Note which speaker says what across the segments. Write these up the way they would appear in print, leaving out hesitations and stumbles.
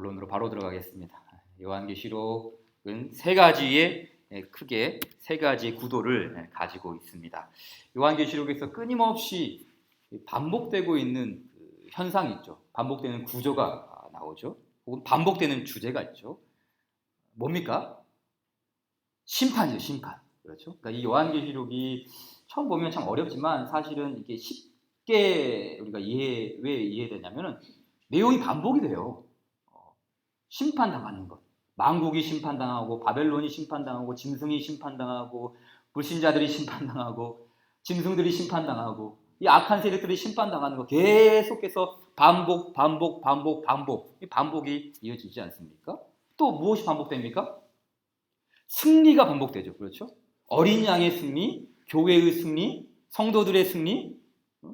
Speaker 1: 본론으로 바로 들어가겠습니다. 요한계시록은 세 가지의 크게 세 가지의 구도를 가지고 있습니다. 요한계시록에서 끊임없이 반복되고 있는 현상이 있죠. 반복되는 구조가 나오죠. 혹은 반복되는 주제가 있죠. 뭡니까? 심판이죠, 심판. 그렇죠? 그러니까 이 요한계시록이 처음 보면 참 어렵지만 사실은 이게 쉽게 우리가 왜 이해되냐면은 내용이 반복이 돼요. 심판당하는 것. 만국이 심판당하고 바벨론이 심판당하고 짐승이 심판당하고 불신자들이 심판당하고 짐승들이 심판당하고 이 악한 세력들이 심판당하는 거 계속해서 반복. 이 반복이 이어지지 않습니까? 또 무엇이 반복됩니까? 승리가 반복되죠. 그렇죠? 어린 양의 승리, 교회의 승리, 성도들의 승리,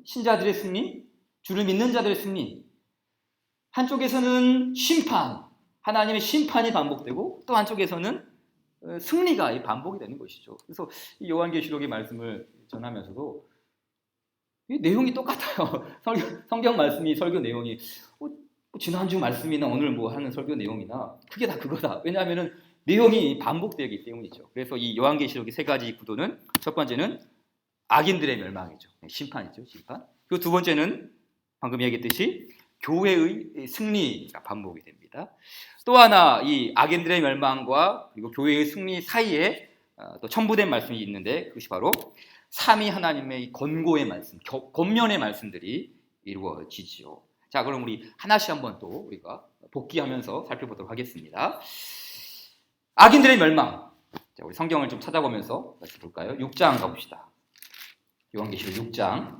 Speaker 1: 신자들의 승리, 주를 믿는 자들의 승리. 한쪽에서는 심판, 하나님의 심판이 반복되고 또 한쪽에서는 승리가 반복이 되는 것이죠. 그래서 이 요한계시록의 말씀을 전하면서도 이 내용이 똑같아요. 성경 말씀이 설교 내용이 지난주 말씀이나 오늘 뭐 하는 설교 내용이나 그게 다 그거다. 왜냐하면 내용이 반복되기 때문이죠. 그래서 이 요한계시록의 세 가지 구도는 첫 번째는 악인들의 멸망이죠. 심판이죠. 심판. 그리고 두 번째는 방금 얘기했듯이 교회의 승리가 반복이 됩니다. 또 하나 이 악인들의 멸망과 그리고 교회의 승리 사이에 또 첨부된 말씀이 있는데 그것이 바로 삼위 하나님의 권고의 말씀, 권면의 말씀들이 이루어지지요. 자, 그럼 우리 하나씩 한번 또 우리가 복귀하면서 살펴보도록 하겠습니다. 악인들의 멸망. 자, 우리 성경을 좀 찾아보면서 같이 볼까요? 6장 가봅시다. 요한계시록 6장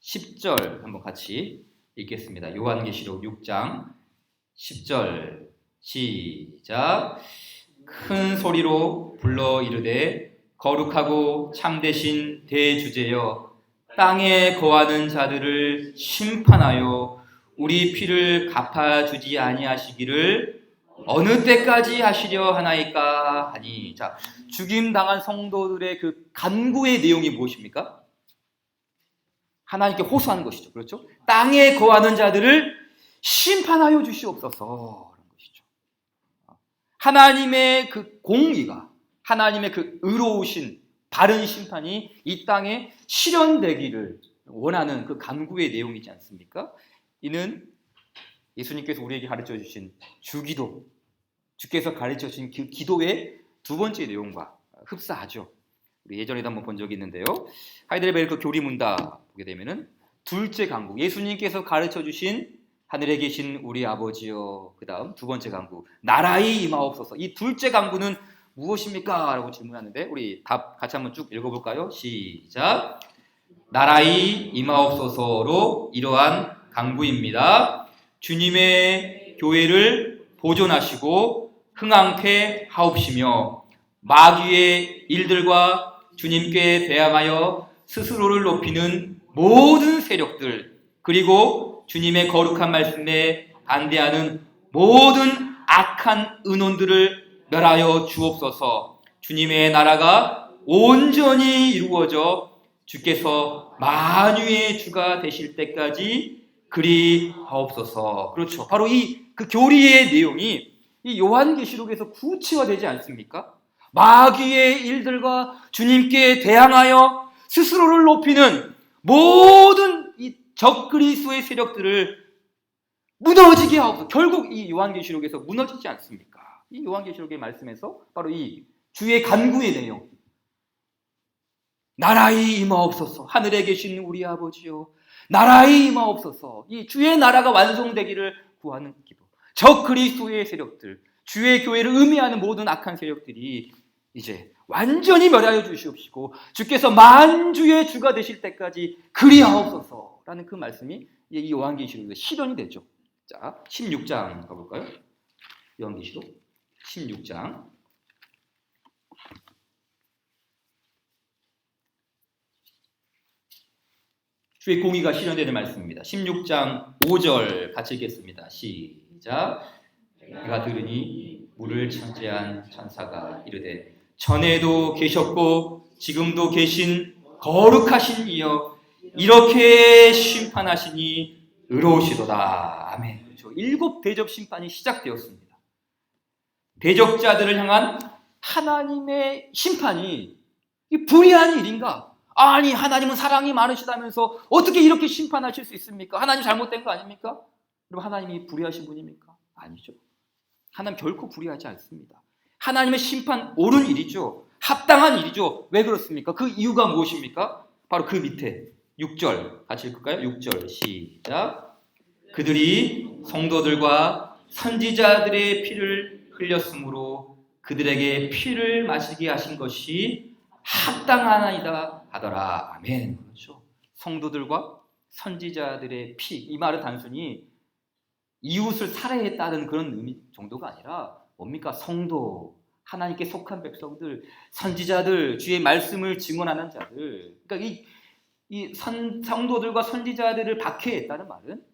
Speaker 1: 10절 한번 같이 읽겠습니다. 요한계시록 6장 10절 시작. 큰 소리로 불러 이르되 거룩하고 참되신 대주제여 땅에 거하는 자들을 심판하여 우리 피를 갚아주지 아니하시기를 어느 때까지 하시려 하나이까 하니. 자, 죽임당한 성도들의 그 간구의 내용이 무엇입니까? 하나님께 호소하는 것이죠. 그렇죠? 땅에 거하는 자들을 심판하여 주시옵소서. 라는 것이죠. 하나님의 그 공의가, 하나님의 그 의로우신 바른 심판이 이 땅에 실현되기를 원하는 그 간구의 내용이지 않습니까? 이는 예수님께서 우리에게 가르쳐 주신 주기도, 주께서 가르쳐 주신 그 기도의 두 번째 내용과 흡사하죠. 우리 예전에도 한번 본 적이 있는데요. 하이델베르크 교리문답 보게 되면은 둘째 간구, 예수님께서 가르쳐 주신 하늘에 계신 우리 아버지여. 그 다음 두 번째 간구, 나라의 임하옵소서. 이 둘째 간구는 무엇입니까? 라고 질문하는데 우리 답 같이 한번 쭉 읽어볼까요? 시작. 나라의 임하옵소서로 이러한 간구입니다. 주님의 교회를 보존하시고 흥왕케 하옵시며 마귀의 일들과 주님께 대항하여 스스로를 높이는 모든 세력들, 그리고 주님의 거룩한 말씀에 반대하는 모든 악한 의논들을 멸하여 주옵소서. 주님의 나라가 온전히 이루어져 주께서 만유의 주가 되실 때까지 그리하옵소서. 그렇죠. 바로 그 교리의 내용이 이 요한계시록에서 구체화되지 않습니까? 마귀의 일들과 주님께 대항하여 스스로를 높이는 모든 이 적그리스도의 세력들을 무너지게 하옵소서. 결국 이 요한계시록에서 무너지지 않습니까? 이 요한계시록의 말씀에서 바로 이 주의 간구의 내용, 나라의 임하옵소서. 하늘에 계신 우리 아버지요, 나라의 임하옵소서. 이 주의 나라가 완성되기를 구하는 기도. 적그리스도의 세력들, 주의 교회를 음해하는 모든 악한 세력들이 이제 완전히 멸하여 주시옵시고 주께서 만주의 주가 되실 때까지 그리하옵소서라는 그 말씀이 이 요한계시록에서 실현이 되죠. 자, 16장 가볼까요? 요한계시록 16장 주의 공의가 실현되는 말씀입니다. 16장 5절 같이 읽겠습니다. 시작. 내가 들으니 물을 창제한 천사가 이르되 전에도 계셨고 지금도 계신 거룩하신 이여 이렇게 심판하시니 의로우시도다. 아멘. 그렇죠. 7 대접 심판이 시작되었습니다. 대적자들을 향한 하나님의 심판이 불의한 일인가? 아니, 하나님은 사랑이 많으시다면서 어떻게 이렇게 심판하실 수 있습니까? 하나님 잘못된 거 아닙니까? 그럼 하나님이 불의하신 분입니까? 아니죠. 하나님 결코 불의하지 않습니다. 하나님의 심판 옳은 일이죠. 합당한 일이죠. 왜 그렇습니까? 그 이유가 무엇입니까? 바로 그 밑에 6절 같이 읽을까요? 6절 시작. 그들이 성도들과 선지자들의 피를 흘렸으므로 그들에게 피를 마시게 하신 것이 합당하나이다 하더라. 아멘. 그렇죠. 성도들과 선지자들의 피. 이 말은 단순히 이웃을 살해했다는 그런 의미 정도가 아니라 뭡니까? 성도, 하나님께 속한 백성들, 선지자들, 주의 말씀을 증언하는 자들. 그러니까 성도들과 선지자들을 박해했다는 말은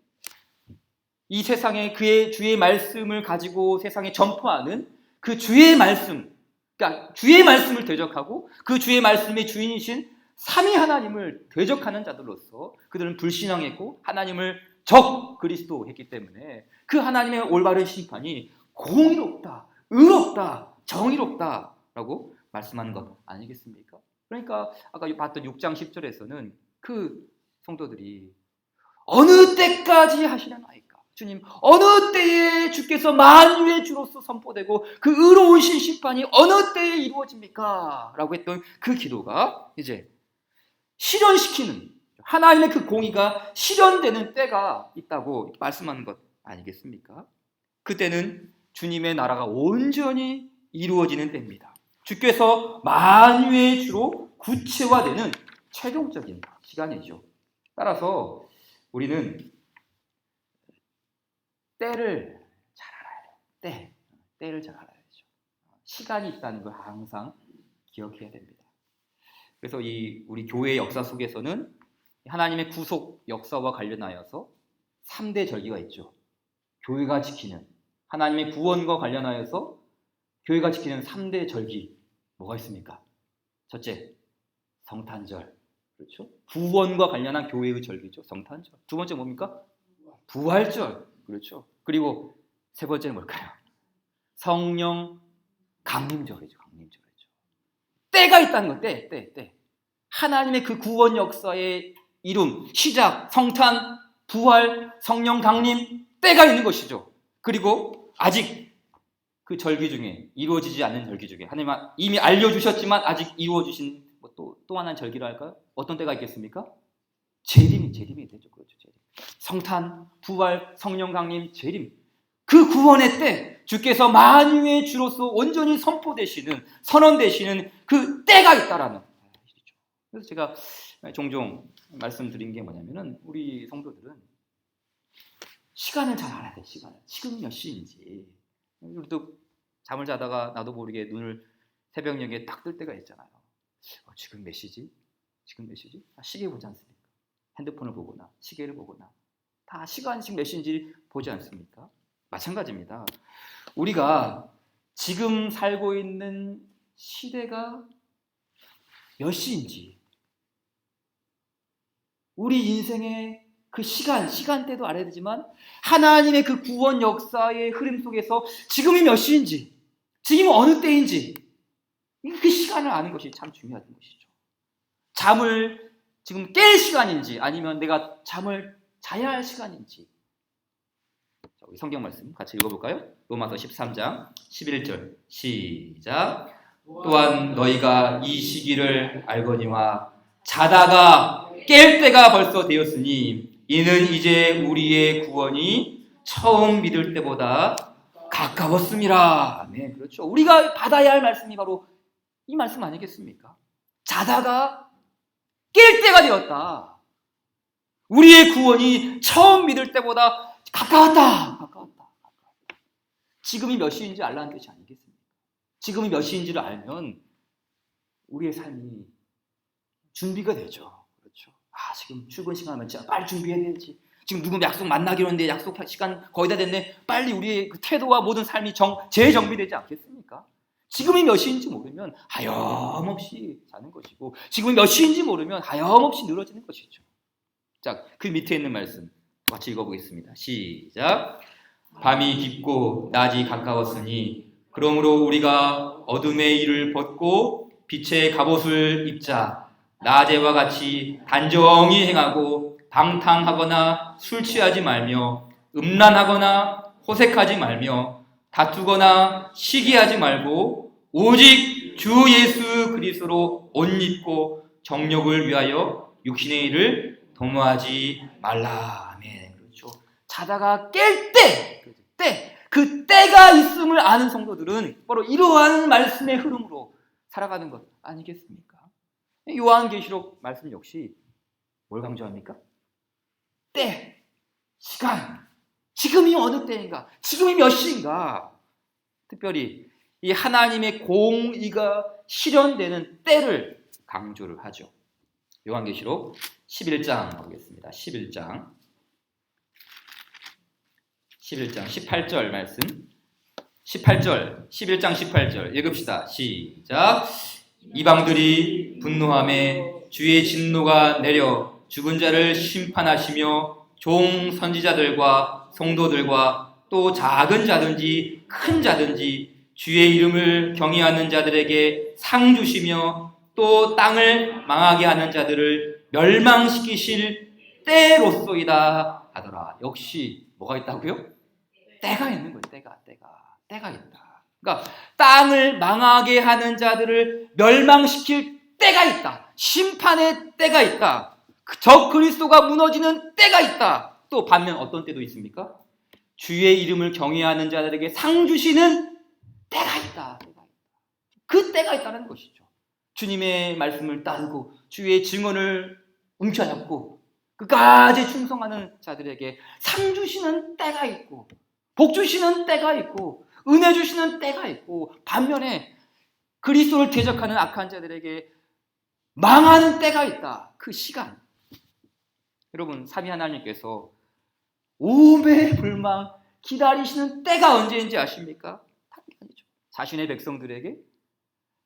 Speaker 1: 이 세상에 그의 주의 말씀을 가지고 세상에 전파하는 그 주의 말씀, 그러니까 주의 말씀을 대적하고 그 주의 말씀의 주인이신 삼위 하나님을 대적하는 자들로서 그들은 불신앙했고 하나님을 적 그리스도 했기 때문에 그 하나님의 올바른 심판이 공의롭다, 의롭다, 정의롭다라고 말씀하는 것 아니겠습니까? 그러니까 아까 봤던 6장 10절에서는 그 성도들이 어느 때까지 하시려나이까? 주님, 어느 때에 주께서 만유의 주로서 선포되고 그 의로우신 심판이 어느 때에 이루어집니까? 라고 했던 그 기도가 이제 실현시키는, 하나님의 그 공의가 실현되는 때가 있다고 말씀하는 것 아니겠습니까? 그때는 주님의 나라가 온전히 이루어지는 때입니다. 주께서 만유의 주로 구체화되는 최종적인 시간이죠. 따라서 우리는 때를 잘 알아야 돼요. 때를 잘 알아야죠. 시간이 있다는 걸 항상 기억해야 됩니다. 그래서 우리 교회의 역사 속에서는 하나님의 구속 역사와 관련하여서 3대 절기가 있죠. 교회가 지키는, 하나님의 구원과 관련하여서 교회가 지키는 3대 절기 뭐가 있습니까? 첫째, 성탄절. 그렇죠? 구원과 관련한 교회의 절기죠. 성탄절. 두 번째 뭡니까? 부활절. 그렇죠. 그리고 세 번째는 뭘까요? 성령 강림절이죠. 강림절이죠. 때가 있다는 거. 때. 하나님의 그 구원 역사의 이름, 시작, 성탄, 부활, 성령 강림, 때가 있는 것이죠. 그리고 아직 그 절기 중에 이루어지지 않는 절기 중에 하나님 이미 알려주셨지만 아직 이루어주신 또 하나의 절기를 할까요? 어떤 때가 있겠습니까? 재림이 되죠. 그렇죠. 재림. 성탄, 부활, 성령 강림, 재림. 그 구원의 때 주께서 만유의 주로서 온전히 선포되시는, 선언되시는 그 때가 있다라는 일이죠. 그래서 제가 종종 말씀드린 게 뭐냐면은 우리 성도들은 시간을 잘 알아야 돼. 지금 몇 시인지. 우리도 잠을 자다가 나도 모르게 눈을 새벽녘에 딱 뜰 때가 있잖아요. 지금 몇 시지? 시계 보지 않습니까? 핸드폰을 보거나 시계를 보거나 다 시간이 지금 몇 시인지 보지 않습니까? 마찬가지입니다. 우리가 지금 살고 있는 시대가 몇 시인지, 우리 인생의 그 시간대도 알아야 되지만 하나님의 그 구원 역사의 흐름 속에서 지금이 몇 시인지, 지금이 어느 때인지 그 시간을 아는 것이 참 중요한 것이죠. 잠을 지금 깰 시간인지 아니면 내가 잠을 자야 할 시간인지. 자, 우리 성경 말씀 같이 읽어볼까요? 로마서 13장 11절 시작. 또한 너희가 이 시기를 알거니와 자다가 깰 때가 벌써 되었으니 이는 이제 우리의 구원이 처음 믿을 때보다 가까웠음이라. 네, 그렇죠. 우리가 받아야 할 말씀이 바로 이 말씀 아니겠습니까? 자다가 깰 때가 되었다. 우리의 구원이 처음 믿을 때보다 가까웠다. 지금이 몇 시인지 알라는 뜻이 아니겠습니까? 지금이 몇 시인지를 알면 우리의 삶이 준비가 되죠. 그렇죠. 지금 출근 시간 진짜 빨리 준비해야 되지. 지금 누구 약속 만나기로 했는데 약속 시간 거의 다 됐네. 빨리 우리의 그 태도와 모든 삶이 재정비되지 않겠습니까? 지금이 몇 시인지 모르면 하염없이 사는 것이고 지금이 몇 시인지 모르면 하염없이 늘어지는 것이죠. 자, 그 밑에 있는 말씀 같이 읽어보겠습니다. 시작. 밤이 깊고 낮이 가까웠으니 그러므로 우리가 어둠의 일을 벗고 빛의 갑옷을 입자. 낮에와 같이 단정히 행하고 방탕하거나 술 취하지 말며 음란하거나 호색하지 말며 다투거나 시기하지 말고 오직 주 예수 그리스도로 옷 입고 정욕을 위하여 육신의 일을 도모하지 말라. 아멘. 그렇죠. 자다가 깰 때, 그 때가 있음을 아는 성도들은 바로 이러한 말씀의 흐름으로 살아가는 것 아니겠습니까? 요한계시록 말씀 역시 뭘 강조합니까? 때, 시간, 지금이 어느 때인가, 지금이 몇 시인가. 특별히 이 하나님의 공의가 실현되는 때를 강조를 하죠. 요한계시록 11장 보겠습니다. 11장 18절 말씀. 11장 18절 읽읍시다. 시작. 이방들이 분노하며 주의 진노가 내려 죽은 자를 심판하시며 종 선지자들과 성도들과 또 작은 자든지 큰 자든지 주의 이름을 경외하는 자들에게 상 주시며 또 땅을 망하게 하는 자들을 멸망시키실 때로소이다 하더라. 역시 뭐가 있다고요? 때가 있는 거예요. 때가 있다. 그러니까 땅을 망하게 하는 자들을 멸망시킬 때가 있다. 심판의 때가 있다. 적 그리스도가 무너지는 때가 있다. 또 반면 어떤 때도 있습니까? 주의 이름을 경외하는 자들에게 상 주시는 때가 있다. 그 때가 있다는 것이죠. 주님의 말씀을 따르고 주의 증언을 움켜잡고 끝까지 충성하는 자들에게 상 주시는 때가 있고 복 주시는 때가 있고 은혜 주시는 때가 있고 반면에 그리스도를 대적하는 악한 자들에게 망하는 때가 있다. 그 시간. 여러분, 삼위 하나님께서 오매불망 기다리시는 때가 언제인지 아십니까? 당연히죠. 자신의 백성들에게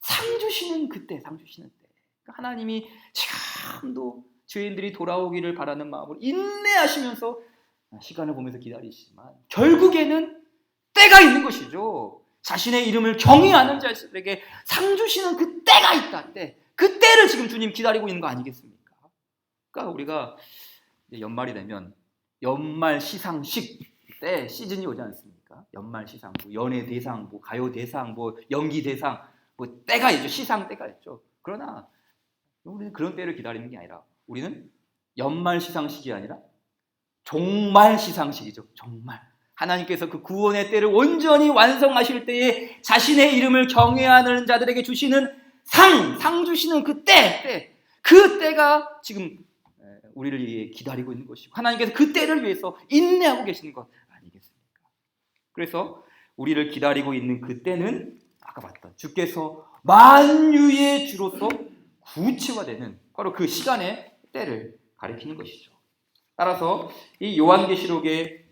Speaker 1: 상 주시는 그때, 상 주시는 때. 하나님이 참도 죄인들이 돌아오기를 바라는 마음으로 인내하시면서 시간을 보면서 기다리시지만 결국에는 때가 있는 것이죠. 자신의 이름을 경외하는 자들에게 상 주시는 그 때가 있다. 그 때를 지금 주님 기다리고 있는 거 아니겠습니까? 그러니까 우리가 연말이 되면 연말 시상식 때 시즌이 오지 않습니까? 연말 시상, 연예 대상, 가요 대상, 연기 대상, 때가 있죠. 시상 때가 있죠. 그러나 우리는 그런 때를 기다리는 게 아니라 우리는 연말 시상식이 아니라 종말 시상식이죠. 종말. 하나님께서 그 구원의 때를 온전히 완성하실 때에 자신의 이름을 경외하는 자들에게 주시는 상 주시는 그 때가 지금 우리를 위해 기다리고 있는 것이고 하나님께서 그 때를 위해서 인내하고 계시는 것 아니겠습니까? 그래서 우리를 기다리고 있는 그 때는 아까 봤던 주께서 만유의 주로서 구체화되는 바로 그 시간의 때를 가리키는 것이죠. 따라서 이 요한계시록의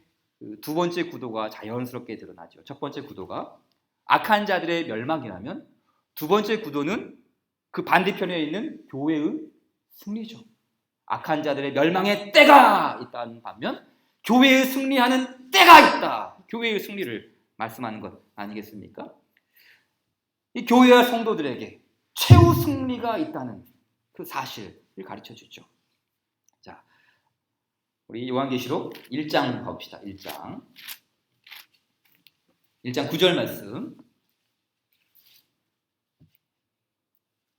Speaker 1: 두 번째 구도가 자연스럽게 드러나죠. 첫 번째 구도가 악한 자들의 멸망이라면 두 번째 구도는 그 반대편에 있는 교회의 승리죠. 악한 자들의 멸망의 때가 있다는 반면 교회의 승리하는 때가 있다. 교회의 승리를 말씀하는 것 아니겠습니까? 이 교회와 성도들에게 최후 승리가 있다는 그 사실을 가르쳐 주죠. 자, 우리 요한계시록 1장 가봅시다. 1장 9절 말씀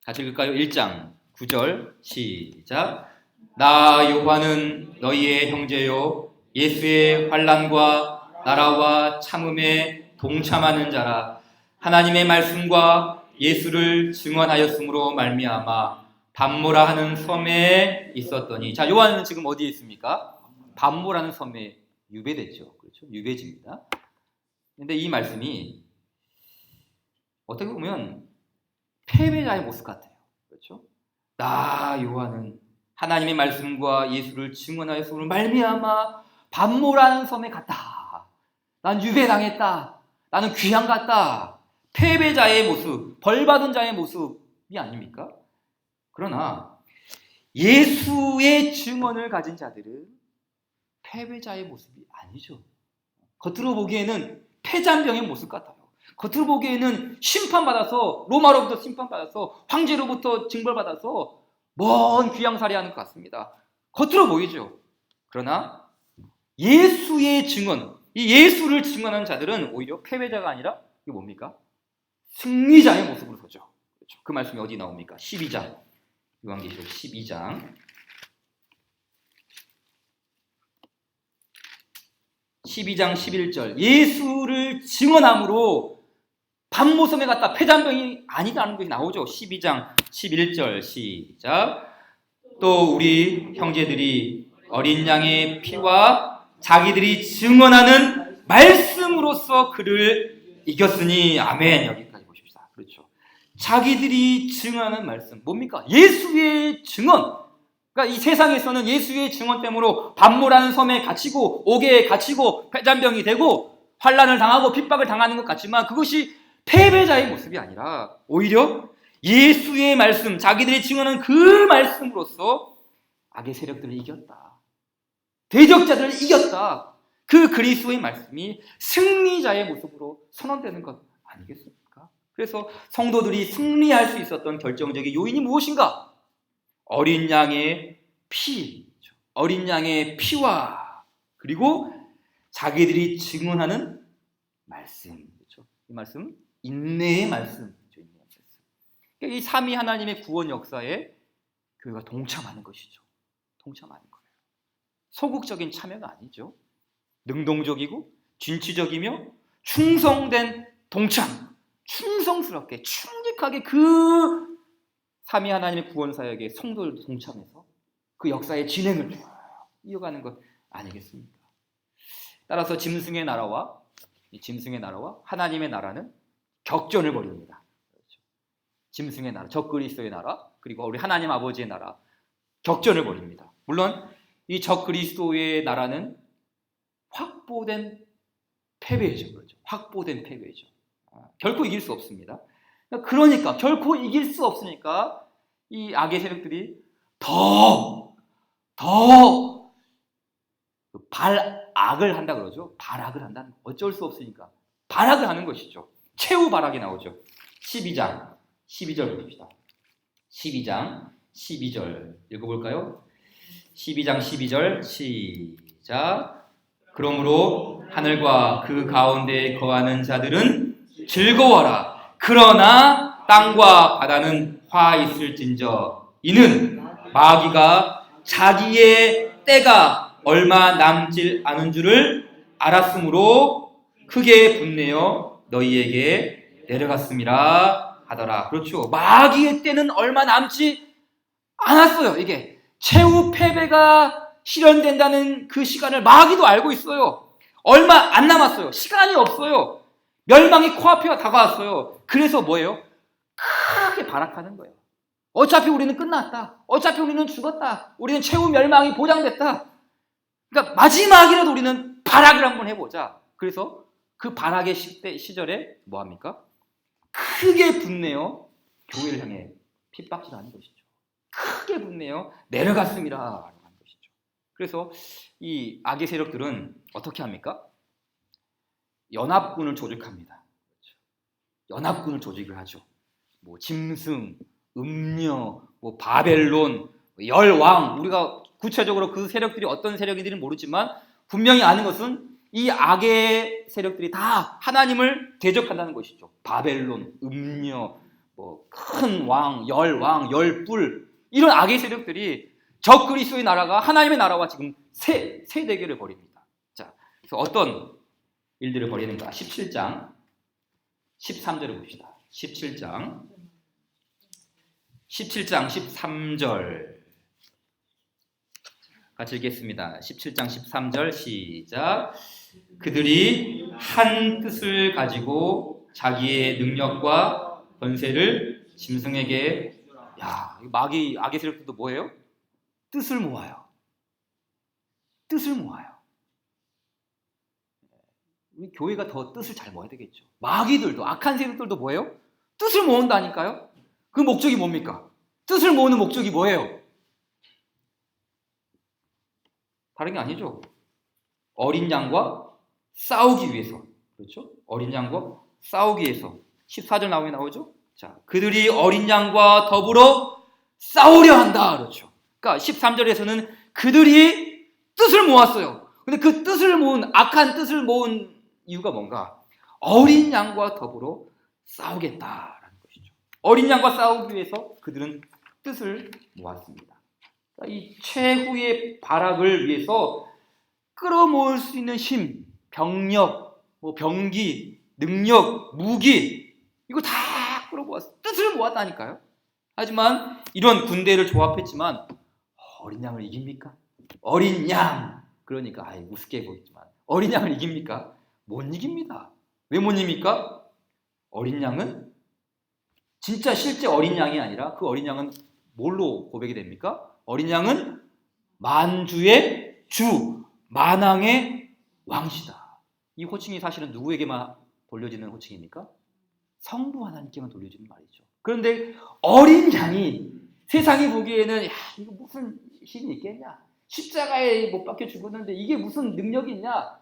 Speaker 1: 같이 읽을까요? 1장 9절 시작. 나 요한은 너희의 형제요 예수의 환난과 나라와 참음에 동참하는 자라. 하나님의 말씀과 예수를 증언하였으므로 말미암아 밤모라 하는 섬에 있었더니. 자, 요한은 지금 어디에 있습니까? 밤모라는 섬에 유배됐죠. 그렇죠? 유배지입니다. 근데 이 말씀이 어떻게 보면 패배자의 모습 같아요. 그렇죠? 나 요한은 하나님의 말씀과 예수를 증언하였으므로 말미암아 밤모라는 섬에 갔다. 난 유배당했다. 나는 귀양 갔다. 패배자의 모습, 벌받은 자의 모습이 아닙니까? 그러나 예수의 증언을 가진 자들은 패배자의 모습이 아니죠. 겉으로 보기에는 패잔병의 모습 같아요. 겉으로 보기에는 심판받아서, 로마로부터 심판받아서, 황제로부터 징벌받아서 먼 귀양살이하는 것 같습니다. 겉으로 보이죠. 그러나 예수의 증언, 이 예수를 증언하는 자들은 오히려 패배자가 아니라 이게 뭡니까? 승리자의 모습으로 서죠. 그렇죠. 그 말씀이 어디 나옵니까? 12장, 요한계시록 12장 11절 예수를 증언함으로 밤모섬에 갔다 패잔병이 아니다는 것이 나오죠. 12장 11절 시작. 또 우리 형제들이 어린 양의 피와 자기들이 증언하는 말씀으로써 그를 이겼으니 아멘. 여기까지 보십시다. 그렇죠. 자기들이 증언하는 말씀 뭡니까? 예수의 증언. 그러니까 이 세상에서는 예수의 증언 때문에 밤모라는 섬에 갇히고 옥에 갇히고 패잔병이 되고 환난을 당하고 핍박을 당하는 것 같지만 그것이 패배자의 모습이 아니라 오히려 예수의 말씀, 자기들이 증언하는 그 말씀으로써 악의 세력들을 이겼다. 대적자들을 이겼다. 그 그리스도의 말씀이 승리자의 모습으로 선언되는 것 아니겠습니까? 그래서 성도들이 승리할 수 있었던 결정적인 요인이 무엇인가? 어린 양의 피, 어린 양의 피와 그리고 자기들이 증언하는 말씀, 그렇죠? 이 말씀, 인내의 말씀, 인내의 말씀. 그러니까 이 삼위 하나님의 구원 역사에 교회가 동참하는 것이죠. 동참하는 거예요. 소극적인 참여가 아니죠. 능동적이고 진취적이며 충성된 동참, 충성스럽게 충직하게 그 삼위 하나님의 구원 사역에 성도들도 동참해서 그 역사의 진행을 이어가는 것 아니겠습니까? 따라서 짐승의 나라와 하나님의 나라는 격전을 벌입니다. 그렇죠. 짐승의 나라, 적그리스도의 나라, 그리고 우리 하나님 아버지의 나라 격전을 벌입니다. 물론 이 적그리스도의 나라는 확보된 패배죠. 그렇죠. 확보된 패배죠. 결코 이길 수 없습니다. 그러니까 결코 이길 수 없으니까 이 악의 세력들이 더 발악을 한다 그러죠. 발악을 한다는 거. 어쩔 수 없으니까 발악을 하는 것이죠. 최후 발악이 나오죠. 12장 12절 봅시다. 12장 12절 읽어볼까요? 12장 12절 시작. 그러므로 하늘과 그 가운데에 거하는 자들은 즐거워라. 그러나 땅과 바다는 화 있을진저 이는 마귀가 자기의 때가 얼마 남질 않은 줄을 알았으므로 크게 분내어 너희에게 내려갔음이라 하더라. 그렇죠. 마귀의 때는 얼마 남지 않았어요. 이게 최후 패배가 실현된다는 그 시간을 마귀도 알고 있어요. 얼마 안 남았어요. 시간이 없어요. 멸망이 코앞에 다가왔어요. 그래서 뭐예요? 크게 발악하는 거예요. 어차피 우리는 끝났다. 어차피 우리는 죽었다. 우리는 최후 멸망이 보장됐다. 그러니까 마지막이라도 우리는 발악을 한번 해보자. 그래서 그 발악의 시절에 뭐합니까? 크게 분내어 교회를 향해 핍박질하는 것이죠. 크게 분내어 내려갔습니다. 하는 것이죠. 그래서 이 악의 세력들은 어떻게 합니까? 연합군을 조직합니다. 연합군을 조직을 하죠. 뭐 짐승, 음녀, 뭐 바벨론, 열왕, 우리가 구체적으로 그 세력들이 어떤 세력인지는 모르지만 분명히 아는 것은 이 악의 세력들이 다 하나님을 대적한다는 것이죠. 바벨론, 음녀, 뭐 큰 왕, 열왕, 열불 이런 악의 세력들이 적 그리스도의 나라가 하나님의 나라와 지금 새 대결을 벌입니다. 자, 그래서 어떤 일들을 벌이는가? 17장 13절을 봅시다. 17장 13절 같이 읽겠습니다. 17장 13절 시작. 그들이 한 뜻을 가지고 자기의 능력과 권세를 짐승에게 마귀 악의 세력들도 뭐예요? 뜻을 모아요. 뜻을 모아요. 우리 교회가 더 뜻을 잘 모아야 되겠죠. 마귀들도 악한 세력들도 뭐예요? 뜻을 모은다니까요. 그 목적이 뭡니까? 뜻을 모으는 목적이 뭐예요? 다른 게 아니죠. 어린 양과 싸우기 위해서. 그렇죠? 어린 양과 싸우기 위해서. 14절 나오죠? 자, 그들이 어린 양과 더불어 싸우려 한다. 그렇죠. 그러니까 13절에서는 그들이 뜻을 모았어요. 근데 그 뜻을 모은, 악한 뜻을 모은 이유가 뭔가? 어린 양과 더불어 싸우겠다라는 것이죠. 어린 양과 싸우기 위해서 그들은 뜻을 모았습니다. 이 최후의 발악을 위해서 끌어모을 수 있는 힘, 병력, 병기, 능력, 무기, 이거 다 끌어모았어요. 뜻을 모았다니까요. 하지만 이런 군대를 조합했지만 어린 양을 이깁니까? 어린 양! 그러니까 우습게 보이지만 어린 양을 이깁니까? 못 이깁니다. 왜 못 이깁니까? 어린 양은 진짜 실제 어린 양이 아니라 그 어린 양은 뭘로 고백이 됩니까? 어린 양은 만주의 주, 만왕의 왕이시다. 이 호칭이 사실은 누구에게만 돌려지는 호칭입니까? 성부 하나님께만 돌려지는 말이죠. 그런데 어린 양이 세상이 보기에는 이거 무슨 힘이 있겠냐? 십자가에 못 박혀 죽었는데 이게 무슨 능력이 있냐?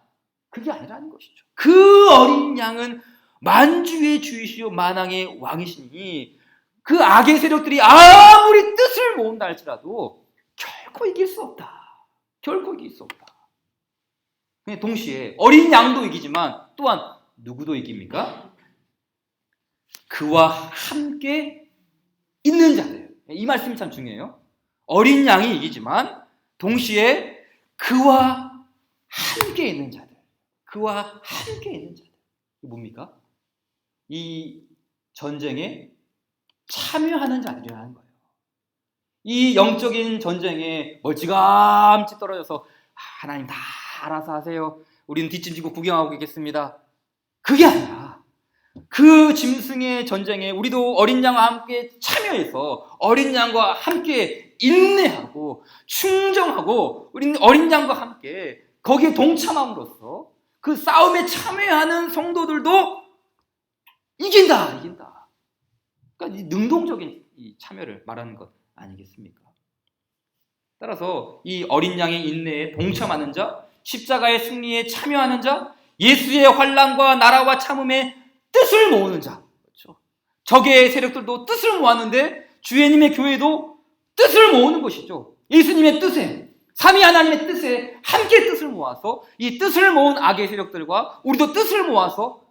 Speaker 1: 그게 아니라는 것이죠. 그 어린 양은 만주의 주이시오 만왕의 왕이시니 그 악의 세력들이 아무리 뜻을 모은다 할지라도 결코 이길 수 없다. 결코 이길 수 없다. 동시에 어린 양도 이기지만 또한 누구도 이깁니까? 그와 함께 있는 자들. 이 말씀이 참 중요해요. 어린 양이 이기지만 동시에 그와 함께 있는 자들. 그와 함께 있는 자들. 이게 뭡니까? 이 전쟁에 참여하는 자들이라는 거예요. 이 영적인 전쟁에 멀찌감치 떨어져서 하나님 다 알아서 하세요. 우리는 뒷짐지고 구경하고 있겠습니다. 그게 아니라 그 짐승의 전쟁에 우리도 어린 양과 함께 참여해서 어린 양과 함께 인내하고 충정하고 우리는 어린 양과 함께 거기에 동참함으로써 그 싸움에 참여하는 성도들도 이긴다. 그러니까 이 능동적인 이 참여를 말하는 것 아니겠습니까? 따라서 이 어린 양의 인내에 동참하는 자, 십자가의 승리에 참여하는 자, 예수의 환난과 나라와 참음에 뜻을 모으는 자, 그렇죠? 적의 세력들도 뜻을 모았는데 주 예수님의 교회도 뜻을 모으는 것이죠. 예수님의 뜻에, 삼위 하나님의 뜻에 함께 뜻을 모아서 이 뜻을 모은 악의 세력들과 우리도 뜻을 모아서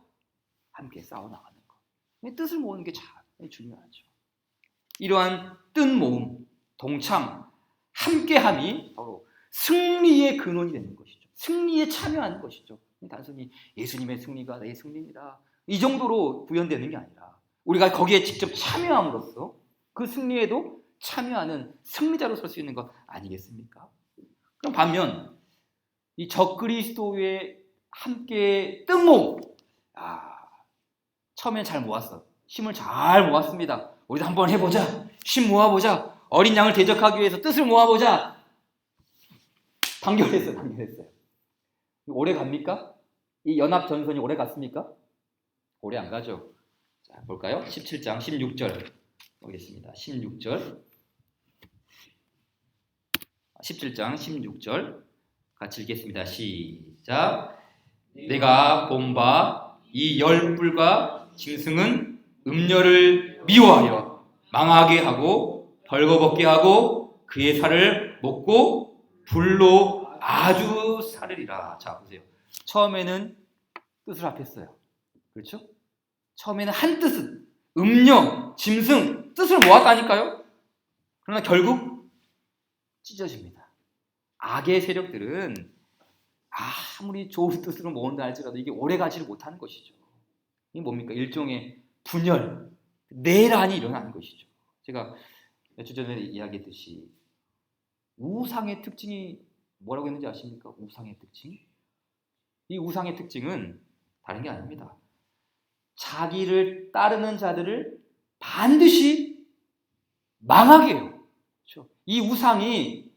Speaker 1: 함께 싸워나가는 것. 뜻을 모으는 게 참 중요하죠. 이러한 뜻 모음, 동참, 함께함이 바로 승리의 근원이 되는 것이죠. 승리에 참여하는 것이죠. 단순히 예수님의 승리가 내 승리입니다. 이 정도로 구현되는 게 아니라 우리가 거기에 직접 참여함으로써 그 승리에도 참여하는 승리자로 설 수 있는 것 아니겠습니까? 그럼 반면 이 적그리스도에 함께 뜻모음, 처음엔 잘 모았어. 힘을 잘 모았습니다. 우리도 한번 해보자. 힘 모아보자. 어린 양을 대적하기 위해서 뜻을 모아보자. 단결했어요. 오래 갑니까? 이 연합전선이 오래 갔습니까? 오래 안 가죠. 자, 볼까요? 17장 16절 보겠습니다. 17장 16절 같이 읽겠습니다. 시작. 내가 본 바 이 열불과 짐승은 음녀를 미워하여 망하게 하고 벌거벗게 하고 그의 살을 먹고 불로 아주 사르리라. 자, 보세요. 처음에는 뜻을 합했어요. 그렇죠? 처음에는 한 뜻은 음녀, 짐승 뜻을 모았다니까요. 그러나 결국 찢어집니다. 악의 세력들은 아무리 좋은 뜻으로 모은다 할지라도 이게 오래가지를 못하는 것이죠. 이게 뭡니까? 일종의 분열, 내란이 일어나는 것이죠. 제가 몇 주 전에 이야기했듯이 우상의 특징이 뭐라고 했는지 아십니까? 우상의 특징? 이 우상의 특징은 다른 게 아닙니다. 자기를 따르는 자들을 반드시 망하게 해요. 그렇죠? 이 우상이,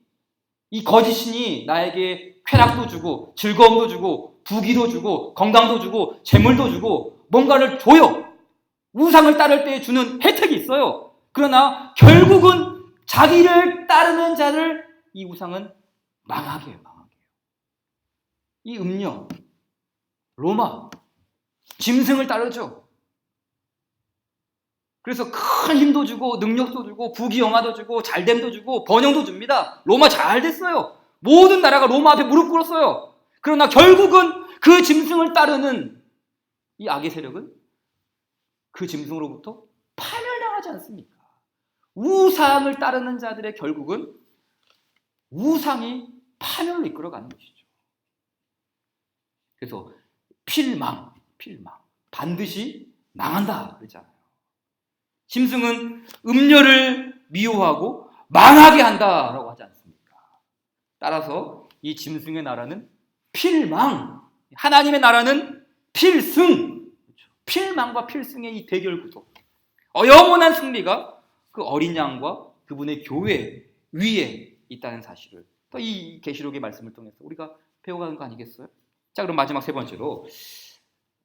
Speaker 1: 이 거짓신이 나에게 쾌락도 주고 즐거움도 주고 부귀도 주고 건강도 주고 재물도 주고 뭔가를 줘요. 우상을 따를 때 주는 혜택이 있어요. 그러나 결국은 자기를 따르는 자를 이 우상은 망하게 해요. 이 음녀, 로마, 짐승을 따르죠. 그래서 큰 힘도 주고 능력도 주고 부귀영화도 주고 잘됨도 주고 번영도 줍니다. 로마 잘 됐어요. 모든 나라가 로마 앞에 무릎 꿇었어요. 그러나 결국은 그 짐승을 따르는 이 악의 세력은 그 짐승으로부터 파멸당하지 않습니까? 우상을 따르는 자들의 결국은 우상이 파멸로 이끌어가는 것이죠. 그래서 필망, 반드시 망한다 그러잖아요. 짐승은 음녀를 미워하고 망하게 한다라고 하지 않습니까? 따라서 이 짐승의 나라는 필망, 하나님의 나라는 필승, 필망과 필승의 이 대결 구도, 영원한 승리가 그 어린 양과 그분의 교회 위에 있다는 사실을 또 이 계시록의 말씀을 통해서 우리가 배워가는 거 아니겠어요? 자, 그럼 마지막 세 번째로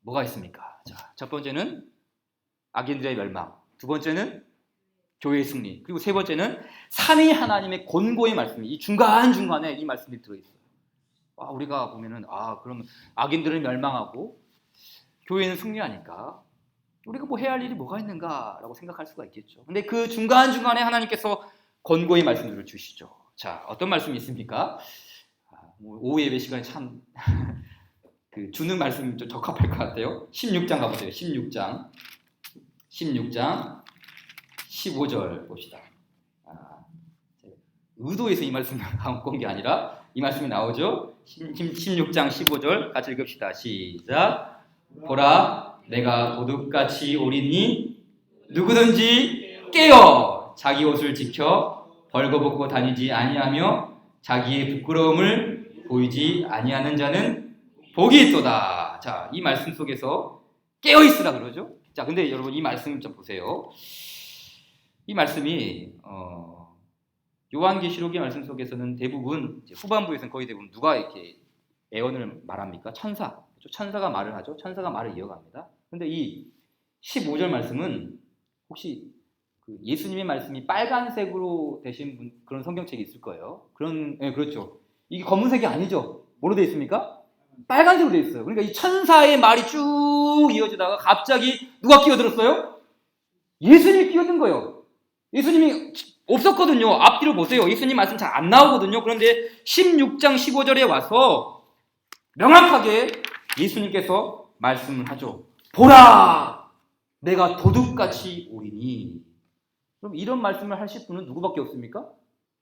Speaker 1: 뭐가 있습니까? 자, 첫 번째는 악인들의 멸망, 두 번째는 교회의 승리, 그리고 세 번째는 삼위 하나님의 권고의 말씀이 이 중간중간에 이 말씀이 들어있어요. 우리가 보면은 그럼 악인들은 멸망하고 교회는 승리하니까 우리가 뭐 해야 할 일이 뭐가 있는가라고 생각할 수가 있겠죠. 근데 그 중간중간에 하나님께서 권고의 말씀들을 주시죠. 자, 어떤 말씀이 있습니까? 오후 예배 시간에 참 그 주는 말씀이 좀 적합할 것 같아요. 16장 가보세요. 16장 15절 봅시다. 의도해서 이 말씀을 갖고 온 게 아니라 이 말씀이 나오죠. 16장 15절 같이 읽읍시다. 시작. 보라, 내가 도둑같이 오리니 누구든지 깨어 자기 옷을 지켜 벌거벗고 다니지 아니하며 자기의 부끄러움을 보이지 아니하는 자는 복이 있도다. 자, 이 말씀 속에서 깨어 있으라 그러죠. 자, 근데 여러분 이 말씀 좀 보세요. 이 말씀이 요한계시록의 말씀 속에서는 대부분 후반부에서는 거의 대부분 누가 이렇게 예언을 말합니까? 천사. 천사가 말을 하죠. 천사가 말을 이어갑니다. 그런데 이 15절 말씀은 혹시 그 예수님의 말씀이 빨간색으로 되신 그런 성경책이 있을 거예요. 그렇죠. 이게 검은색이 아니죠. 뭐로 되어 있습니까? 빨간색으로 되어 있어요. 그러니까 이 천사의 말이 쭉 이어지다가 갑자기 누가 끼어들었어요? 예수님이 끼어든 거예요. 예수님이 없었거든요. 앞뒤로 보세요. 예수님 말씀 잘 안 나오거든요. 그런데 16장 15절에 와서 명확하게 예수님께서 말씀을 하죠. 보라! 내가 도둑같이 오리니. 그럼 이런 말씀을 하실 분은 누구밖에 없습니까?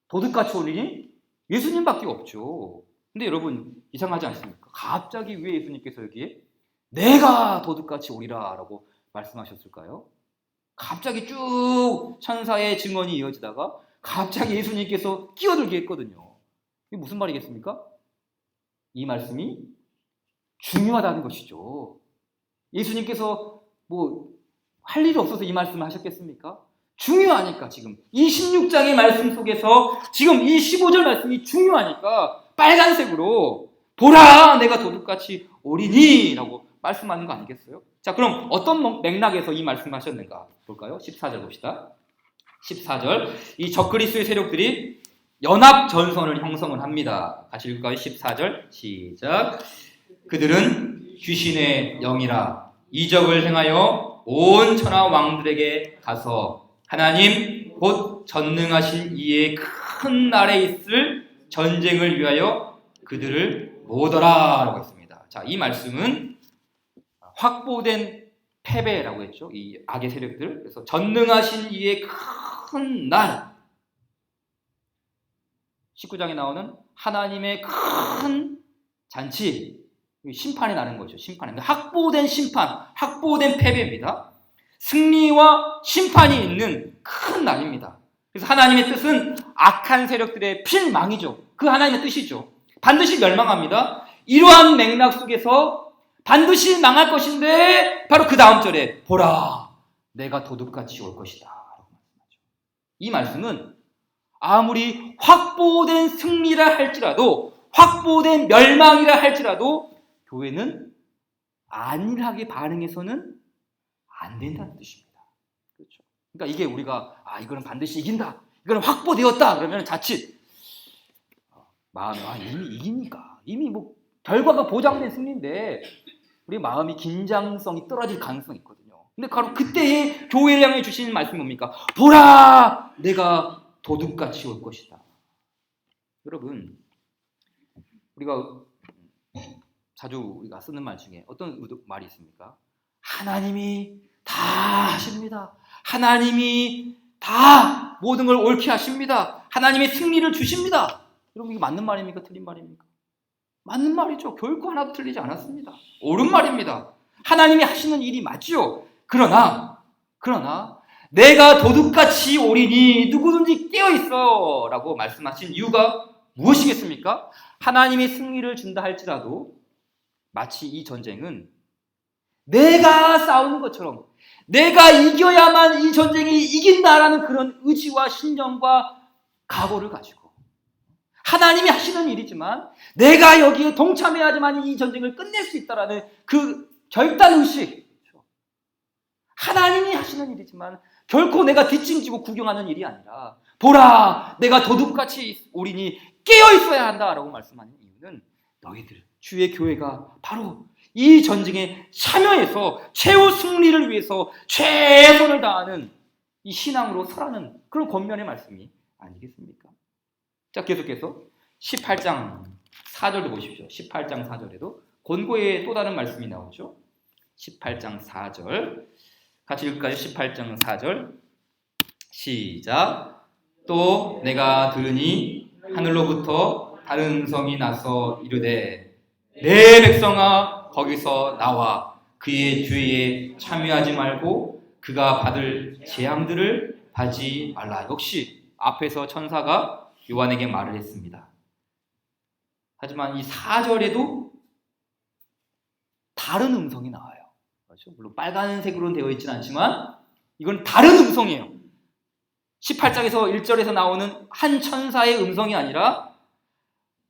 Speaker 1: 도둑같이 오리니? 예수님밖에 없죠. 근데 여러분 이상하지 않습니까? 갑자기 왜 예수님께서 여기에 내가 도둑같이 오리라 라고 말씀하셨을까요? 갑자기 쭉 천사의 증언이 이어지다가 갑자기 예수님께서 끼어들게 했거든요. 이게 무슨 말이겠습니까? 이 말씀이 중요하다는 것이죠. 예수님께서 뭐 할 일이 없어서 이 말씀을 하셨겠습니까? 중요하니까 지금 이 16장의 말씀 속에서 지금 이 15절 말씀이 중요하니까 빨간색으로 보라 내가 도둑같이 오리니 라고 말씀하는 거 아니겠어요? 자, 그럼 어떤 맥락에서 이 말씀하셨는가 볼까요? 14절 봅시다. 14절 이 적그리스도의 세력들이 연합 전선을 형성을 합니다. 같이 읽을까요? 14절 시작. 그들은 귀신의 영이라 이적을 행하여 온 천하 왕들에게 가서 하나님 곧 전능하신 이의 큰 날에 있을 전쟁을 위하여 그들을 모으더라 라고 했습니다. 자, 이 말씀은 확보된 패배라고 했죠. 이 악의 세력들. 그래서 전능하신 이의 큰 날 19장에 나오는 하나님의 큰 잔치 심판이 나는 거죠. 심판이. 확보된 심판, 확보된 패배입니다. 승리와 심판이 있는 큰 날입니다. 그래서 하나님의 뜻은 악한 세력들의 필망이죠. 그 하나님의 뜻이죠. 반드시 멸망합니다. 이러한 맥락 속에서 반드시 망할 것인데 바로 그 다음 절에 보라 내가 도둑같이 올 것이다. 이 말씀은 아무리 확보된 승리라 할지라도 확보된 멸망이라 할지라도 교회는 안일하게 반응해서는 안 된다는 뜻입니다. 그렇죠. 그러니까 이게 우리가 이거는 반드시 이긴다. 이거는 확보되었다. 그러면 자칫 마음에 이미 이기니까 이미 뭐 결과가 보장된 승리인데 우리 마음이 긴장성이 떨어질 가능성이 있거든요. 근데 바로 그때의 교회를 향해 주시는 말씀이 뭡니까? 보라! 내가 도둑같이 올 것이다. 여러분, 우리가 자주 우리가 쓰는 말 중에 어떤 말이 있습니까? 하나님이 다 하십니다. 하나님이 다 모든 걸 옳게 하십니다. 하나님의 승리를 주십니다. 여러분, 이게 맞는 말입니까? 틀린 말입니까? 맞는 말이죠. 결코 하나도 틀리지 않았습니다. 옳은 말입니다. 하나님이 하시는 일이 맞죠. 그러나 내가 도둑같이 오리니 누구든지 깨어있어 라고 말씀하신 이유가 무엇이겠습니까? 하나님이 승리를 준다 할지라도 마치 이 전쟁은 내가 싸우는 것처럼 내가 이겨야만 이 전쟁이 이긴다라는 그런 의지와 신념과 각오를 가지고 하나님이 하시는 일이지만 내가 여기에 동참해야지만 이 전쟁을 끝낼 수 있다라는 그 결단의식, 하나님이 하시는 일이지만 결코 내가 뒷짐지고 구경하는 일이 아니라 보라, 내가 도둑같이 오리니 깨어있어야 한다라고 말씀하는 이유는 너희들 주의 교회가 바로 이 전쟁에 참여해서 최후 승리를 위해서 최선을 다하는 이 신앙으로 서라는 그런 권면의 말씀이 아니겠습니까? 자, 계속해서 18장 4절도 보십시오. 18장 4절에도 권고의 또 다른 말씀이 나오죠. 18장 4절 같이 읽을까요? 18장 4절 시작. 또 내가 들으니 하늘로부터 다른 음성이 나서 이르되 내 백성아 거기서 나와 그의 죄에 참여하지 말고 그가 받을 재앙들을 받지 말라. 역시 앞에서 천사가 요한에게 말을 했습니다. 하지만 이 4절에도 다른 음성이 나와요. 그렇죠? 물론 빨간색으로는 되어 있지는 않지만 이건 다른 음성이에요. 18장에서 1절에서 나오는 한 천사의 음성이 아니라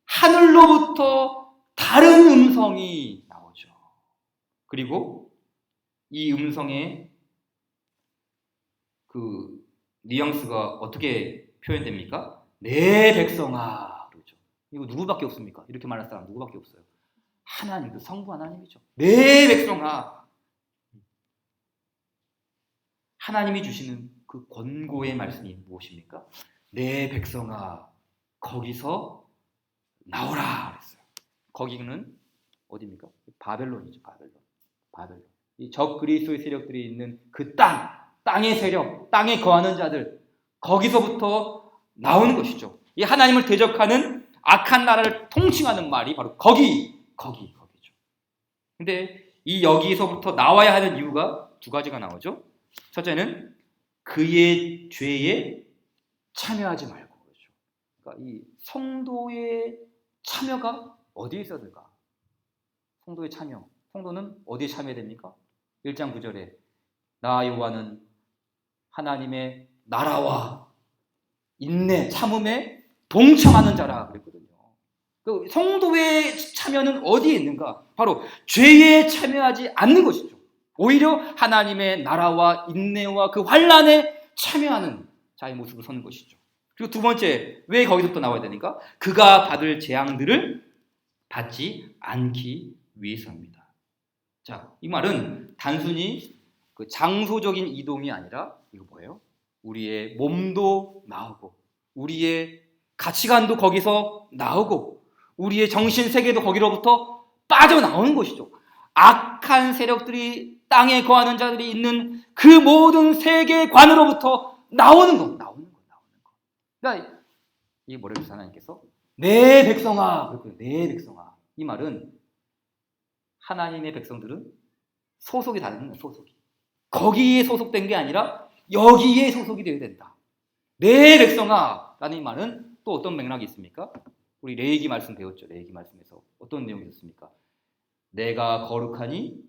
Speaker 1: 하늘로부터 다른 음성이 나오죠. 그리고 이 음성의 그 뉘앙스가 어떻게 표현됩니까? 내 백성아. 그렇죠. 이거 누구밖에 없습니까? 이렇게 말할 사람 누구밖에 없어요. 하나님, 그 성부 하나님이죠. 내 백성아. 하나님이 주시는 그 권고의 말씀이 무엇입니까? 내 백성아, 거기서 나오라 그랬어요. 거기는 어디입니까? 바벨론이죠. 바벨론. 이 적 그리스도의 세력들이 있는 그 땅의 세력, 땅에 거하는 자들, 거기서부터 나오는 것이죠. 이 하나님을 대적하는 악한 나라를 통칭하는 말이 바로 거기죠. 근데 이 여기서부터 나와야 하는 이유가 두 가지가 나오죠. 첫째는 그의 죄에 참여하지 말고. 그렇죠. 그러니까 이 성도의 참여가 어디에 있어야 될까? 성도의 참여. 성도는 어디에 참여해야 됩니까? 1장 9절에 나 요한은 하나님의 나라와 인내, 참음에 동참하는 자라 그랬거든요. 그 성도의 참여는 어디에 있는가? 바로 죄에 참여하지 않는 것이죠. 오히려 하나님의 나라와 인내와 그 환난에 참여하는 자의 모습을 서는 것이죠. 그리고 두 번째, 왜 거기서부터 나와야 되니까? 그가 받을 재앙들을 받지 않기 위해서입니다. 자, 이 말은 단순히 그 장소적인 이동이 아니라 이거 뭐예요? 우리의 몸도 나오고 우리의 가치관도 거기서 나오고 우리의 정신 세계도 거기로부터 빠져나오는 것이죠. 악한 세력들이 땅에 거하는 자들이 있는 그 모든 세계관으로부터 나오는 거. 그러니까 이게 뭐라고 해서 하나님께서 내 백성아, 내 백성아. 이 말은 하나님의 백성들은 소속이 다른 거예요. 거기에 소속된 게 아니라 여기에 소속이 되어야 된다. 내 백성아 라는 이 말은 또 어떤 맥락이 있습니까? 우리 레위기 말씀 배웠죠. 레위기 말씀에서 어떤 내용이 있습니까? 내가 거룩하니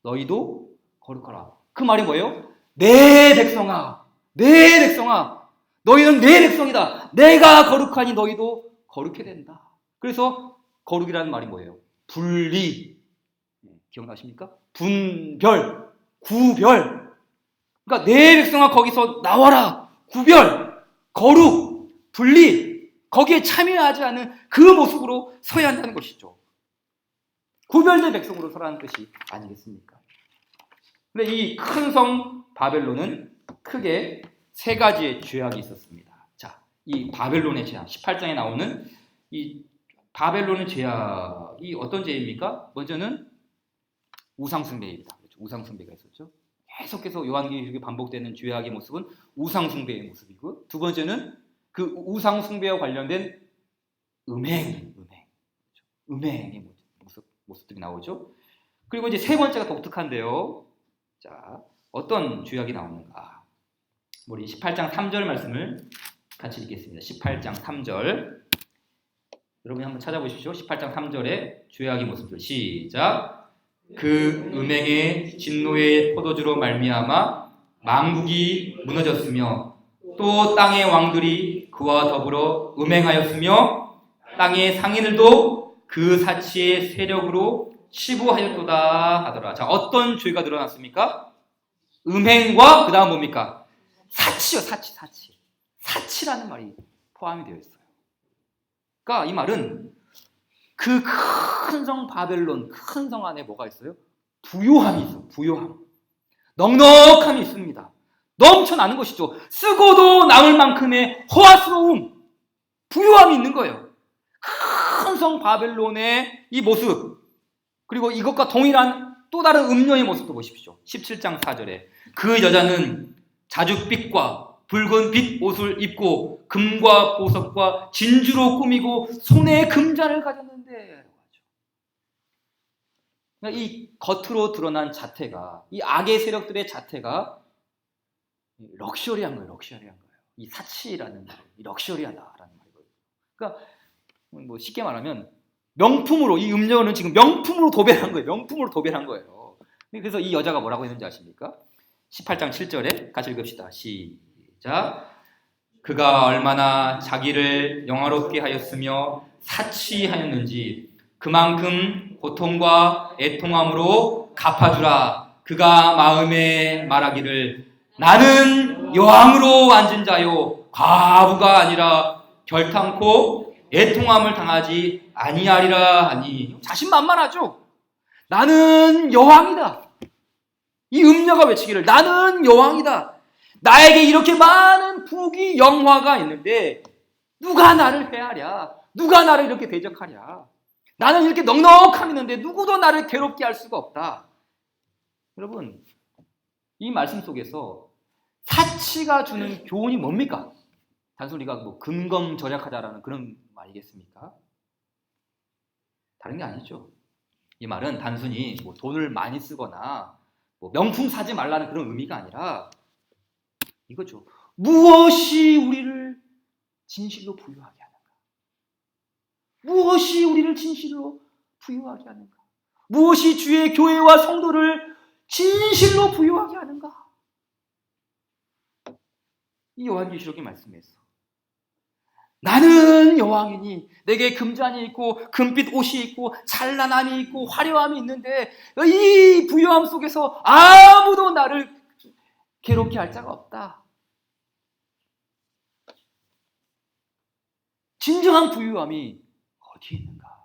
Speaker 1: 너희도 거룩하라. 그 말이 뭐예요? 내 백성아, 내 백성아, 너희는 내 백성이다. 내가 거룩하니 너희도 거룩해야 된다. 그래서 거룩이라는 말이 뭐예요? 분리. 기억나십니까? 분별, 구별. 그러니까 내 백성아 거기서 나와라. 구별, 거룩, 분리. 거기에 참여하지 않은 그 모습으로 서야 한다는 것이죠. 구별된 백성으로 서라는 뜻이 아니겠습니까? 근데 이 큰 성 바벨론은 크게 세 가지의 죄악이 있었습니다. 자, 이 바벨론의 죄악, 18장에 나오는 이 바벨론의 죄악이 어떤 죄입니까? 먼저는 우상숭배입니다. 그렇죠? 우상숭배가 있었죠. 계속해서 요한계시록에 반복되는 죄악의 모습은 우상숭배의 모습이고, 두 번째는 그 우상숭배와 관련된 음행의 모습들이 나오죠. 그리고 이제 세 번째가 독특한데요. 자, 어떤 죄악이 나오는가? 우리 18장 3절 말씀을 같이 읽겠습니다. 18장 3절. 여러분이 한번 찾아보십시오. 18장 3절의 죄악의 모습들. 시작. 그 음행의 진노의 포도주로 말미암아 만국이 무너졌으며 또 땅의 왕들이 그와 더불어 음행하였으며 땅의 상인들도 그 사치의 세력으로 치부하였도다 하더라. 자, 어떤 죄가 드러났습니까? 음행과 그 다음 뭡니까? 사치요. 사치라는 말이 포함이 되어 있어요. 그러니까 이 말은 그 큰 성 바벨론, 큰 성 안에 뭐가 있어요? 부요함이 있어요. 부요함. 넉넉함이 있습니다. 넘쳐나는 것이죠. 쓰고도 남을 만큼의 허화스러움, 부요함이 있는 거예요. 큰 성 바벨론의 이 모습, 그리고 이것과 동일한 또 다른 음녀의 모습도 보십시오. 17장 4절에 그 여자는 자줏빛과 붉은 빛 옷을 입고 금과 보석과 진주로 꾸미고 손에 금잔을 가졌는데, 이 겉으로 드러난 자태가, 이 악의 세력들의 자태가 럭셔리한 거예요. 이 사치라는 말, 이 럭셔리하다라는 말이에요. 그러니까 뭐 쉽게 말하면 명품으로, 이 음녀는 지금 명품으로 도배한 거예요. 그래서 이 여자가 뭐라고 했는지 아십니까? 18장 7절에 같이 읽읍시다. 시작. 그가 얼마나 자기를 영화롭게 하였으며 사치하였는지 그만큼 고통과 애통함으로 갚아주라. 그가 마음에 말하기를 나는 여왕으로 앉은 자요 과부가 아니라 결탄코 애통함을 당하지 아니하리라 하니. 자신만만하죠. 나는 여왕이다. 이 음녀가 외치기를 나는 여왕이다. 나에게 이렇게 많은 부귀 영화가 있는데 누가 나를 해하랴? 누가 나를 이렇게 대적하랴? 나는 이렇게 넉넉함이 있는데 누구도 나를 괴롭게 할 수가 없다. 여러분, 이 말씀 속에서 사치가 주는 교훈이 뭡니까? 단순히 우리가 뭐 근검절약하자라는 그런 말이겠습니까? 다른 게 아니죠. 이 말은 단순히 뭐 돈을 많이 쓰거나 뭐 명품 사지 말라는 그런 의미가 아니라 이거죠. 무엇이 우리를 진실로 부유하게 하는가? 무엇이 우리를 진실로 부유하게 하는가? 무엇이 주의 교회와 성도를 진실로 부유하게 하는가? 이 요한계시록의 말씀에서 나는 여왕이니 내게 금잔이 있고 금빛 옷이 있고 찬란함이 있고 화려함이 있는데 이 부유함 속에서 아무도 나를 괴롭게 할 자가 없다. 진정한 부유함이 어디에 있는가?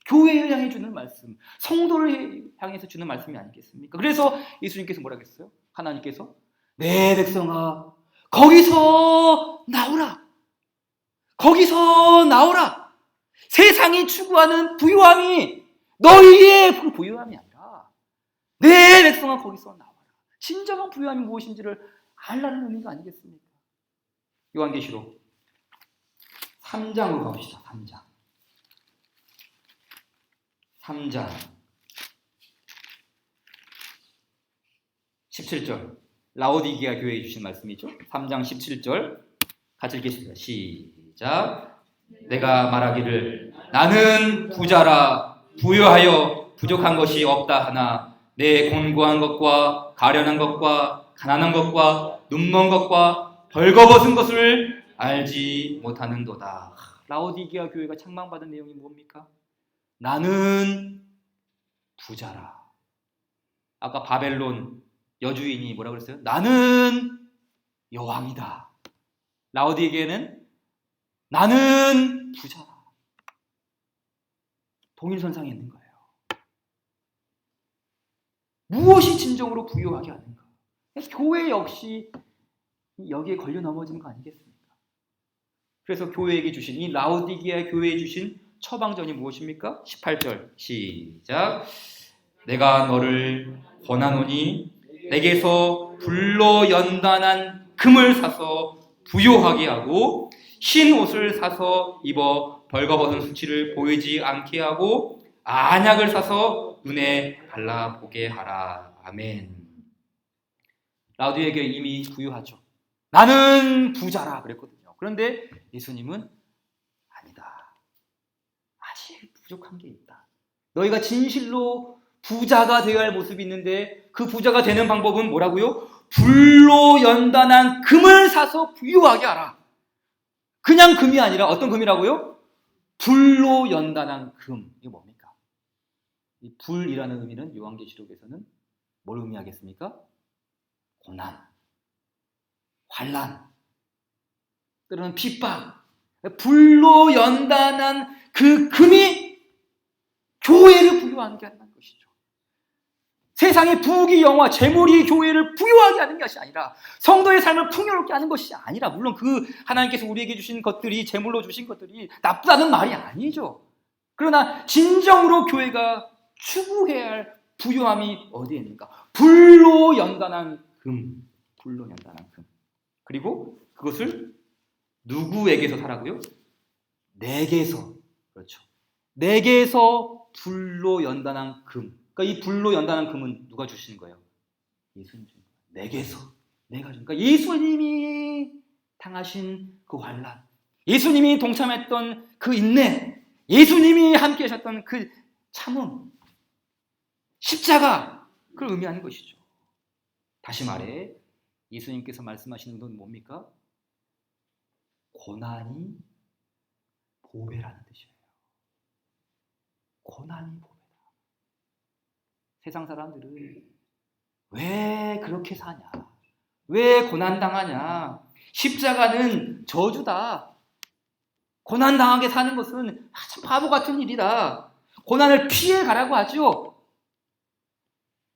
Speaker 1: 교회를 향해 주는 말씀, 성도를 향해서 주는 말씀이 아니겠습니까? 그래서 예수님께서 뭐라고 했어요? 하나님께서 내 백성아 거기서 나오라. 거기서 나오라. 세상이 추구하는 부유함이 너희의 부유함이 아니라 내 백성아 거기서 나와라. 진정한 부유함이 무엇인지를 알라는 의미가 아니겠습니까? 요한계시록 3장으로 가봅시다. 3장 17절 라오디게아 교회에 주신 말씀이죠. 3장 17절 같이 읽겠습니다. 시작. 내가 말하기를 나는 부자라 부유하여 부족한 것이 없다 하나 내 곤고한 것과 가련한 것과 가난한 것과 눈먼 것과 벌거벗은 것을 알지 못하는도다. 라오디게아 교회가 책망받은 내용이 뭡니까? 나는 부자라. 아까 바벨론 여주인이 뭐라고 그랬어요? 나는 여왕이다. 라오디게아는 나는 부자라. 동일선상에 있는 거예요. 무엇이 진정으로 부유하게 하는가? 교회 역시 여기에 걸려 넘어지는 거 아니겠습니까? 그래서 교회에게 주신, 이 라오디게아 교회에 주신 처방전이 무엇입니까? 18절 시작. 내가 너를 권하노니 내게서 불로 연단한 금을 사서 부요하게 하고 흰 옷을 사서 입어 벌거벗은 수치를 보이지 않게 하고 안약을 사서 눈에 발라보게 하라. 아멘. 라우디에게 이미 부유하죠. 나는 부자라 그랬거든요. 그런데 예수님은 아니다. 아직 부족한 게 있다. 너희가 진실로 부자가 되어야 할 모습이 있는데 그 부자가 되는 방법은 뭐라고요? 불로 연단한 금을 사서 부유하게 하라. 그냥 금이 아니라 어떤 금이라고요? 불로 연단한 금. 이게 뭡니까? 이 불이라는 의미는 요한계시록에서는 뭘 의미하겠습니까? 고난, 환난, 때로는 핍박. 불로 연단한 그 금이 교회를 부유하게 한다는 것이죠. 세상의 부귀 영화, 재물이 교회를 부유하게 하는 것이 아니라 성도의 삶을 풍요롭게 하는 것이 아니라, 물론 그 하나님께서 우리에게 주신 것들이, 재물로 주신 것들이 나쁘다는 말이 아니죠. 그러나 진정으로 교회가 추구해야 할 부유함이 어디에 있는가? 불로 연단한 금, 불로 연단한 금. 그리고 그것을 누구에게서 사라고요? 내게서. 그렇죠. 내게서 불로 연단한 금. 그러니까 이 불로 연단한 금은 누가 주시는 거예요? 예수님 주는 거예요. 내게서. 내가 주는 거예요. 그러니까 예수님이 당하신 그 환난, 예수님이 동참했던 그 인내, 예수님이 함께 하셨던 그 참음, 십자가, 그걸 의미하는 것이죠. 다시 말해 예수님께서 말씀하시는 건 뭡니까? 고난이 보배라는 뜻이에요. 고난이 보배다. 세상 사람들은 왜 그렇게 사냐? 왜 고난당하냐? 십자가는 저주다. 고난당하게 사는 것은 참 바보 같은 일이다. 고난을 피해 가라고 하죠.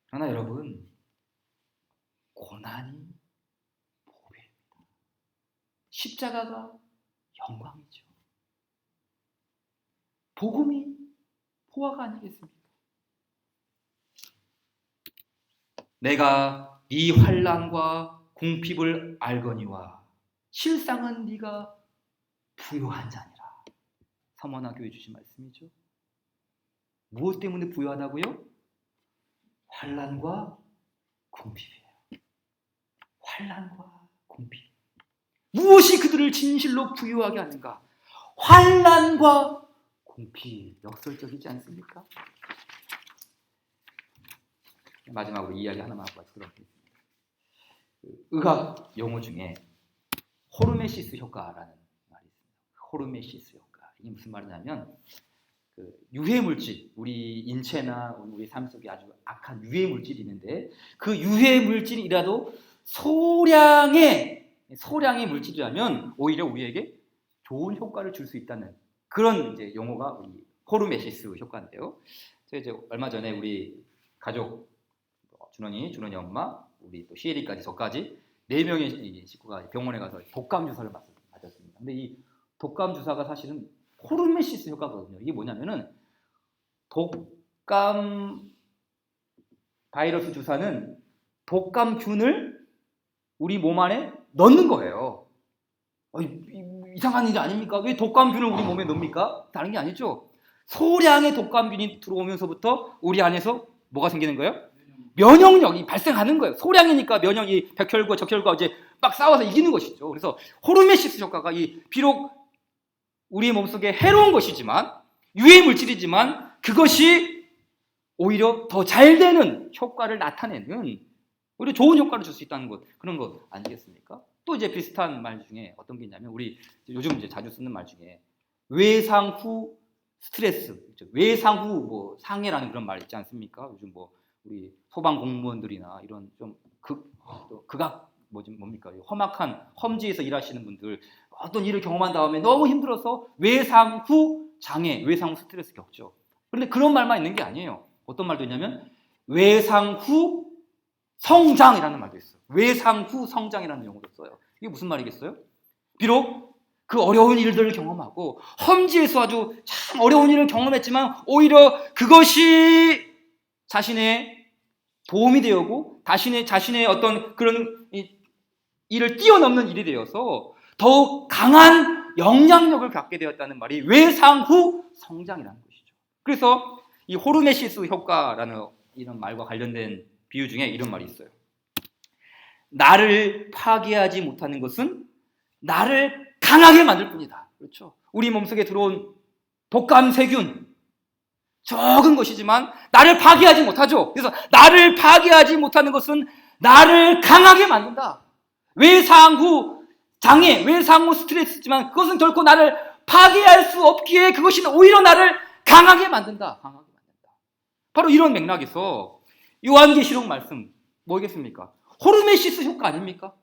Speaker 1: 그러나 여러분, 고난이 보배입니다. 십자가가 영광이죠. 복음이 보화가 아니겠습니까? 내가 네 환난과 궁핍을 알거니와 실상은 네가 부유한 자니라. 서머나 교회 주신 말씀이죠. 무엇 때문에 부유하다고요? 환난과 궁핍이에요. 환난과 궁핍. 무엇이 그들을 진실로 부유하게 하는가? 환난과 궁핍. 역설적이지 않습니까? 마지막으로 이야기 하나만 하고 들어가겠습니다. 의학 용어 중에 호르메시스 효과라는 말이 있습니다. 호르메시스 효과. 이게 무슨 말이냐면 그 유해 물질, 우리 인체나 우리 삶 속에 아주 악한 유해 물질이 있는데 그 유해 물질이라도 소량의 물질이라면 오히려 우리에게 좋은 효과를 줄 수 있다는 그런 이제 용어가 우리 호르메시스 효과인데요. 제가 이제 얼마 전에 우리 가족 준원이 엄마, 우리 또 시에리까지 저까지 4명의 식구가 병원에 가서 독감 주사를 맞았습니다. 근데 이 독감 주사가 사실은 호르메시스 효과거든요. 이게 뭐냐면은 독감 바이러스 주사는 독감균을 우리 몸 안에 넣는 거예요. 이상한 일이 아닙니까? 왜 독감균을 우리 몸에 넣습니까? 다른 게 아니죠. 소량의 독감균이 들어오면서부터 우리 안에서 뭐가 생기는 거예요? 면역력이 발생하는 거예요. 소량이니까 면역이 백혈과 적혈과 이제 막 싸워서 이기는 것이죠. 그래서 호르메시스 효과가 비록 우리 몸속에 해로운 것이지만 유해 물질이지만 그것이 오히려 더 잘 되는 효과를 나타내는 오히려 좋은 효과를 줄 수 있다는 것, 그런 것 아니겠습니까? 또 이제 비슷한 말 중에 어떤 게 있냐면 우리 요즘 이제 자주 쓰는 말 중에 외상 후 스트레스, 외상 후 뭐 상해라는 그런 말 있지 않습니까? 요즘 뭐 우리 소방 공무원들이나 이런 좀 극악 뭡니까? 험악한 험지에서 일하시는 분들 어떤 일을 경험한 다음에 너무 힘들어서 외상 후 장애, 외상 후 스트레스 겪죠. 그런데 그런 말만 있는 게 아니에요. 어떤 말도 있냐면 외상 후 성장이라는 말도 있어요. 외상 후 성장이라는 용어도 써요. 이게 무슨 말이겠어요? 비록 그 어려운 일들을 경험하고 험지에서 아주 참 어려운 일을 경험했지만 오히려 그것이 자신의 도움이 되었고 자신의 어떤 그런 일을 뛰어넘는 일이 되어서 더욱 강한 영향력을 갖게 되었다는 말이 외상 후 성장이라는 것이죠. 그래서 이 호르메시스 효과라는 이런 말과 관련된 비유 중에 이런 말이 있어요. 나를 파괴하지 못하는 것은 나를 강하게 만들 뿐이다. 그렇죠? 우리 몸속에 들어온 독감 세균 적은 것이지만 나를 파괴하지 못하죠. 그래서 나를 파괴하지 못하는 것은 나를 강하게 만든다. 외상 후 장애, 외상 후 스트레스지만 그것은 결코 나를 파괴할 수 없기에 그것이 오히려 나를 강하게 만든다. 강하게 만든다. 바로 이런 맥락에서 요한계시록 말씀 뭐겠습니까? 호르메시스 효과 아닙니까?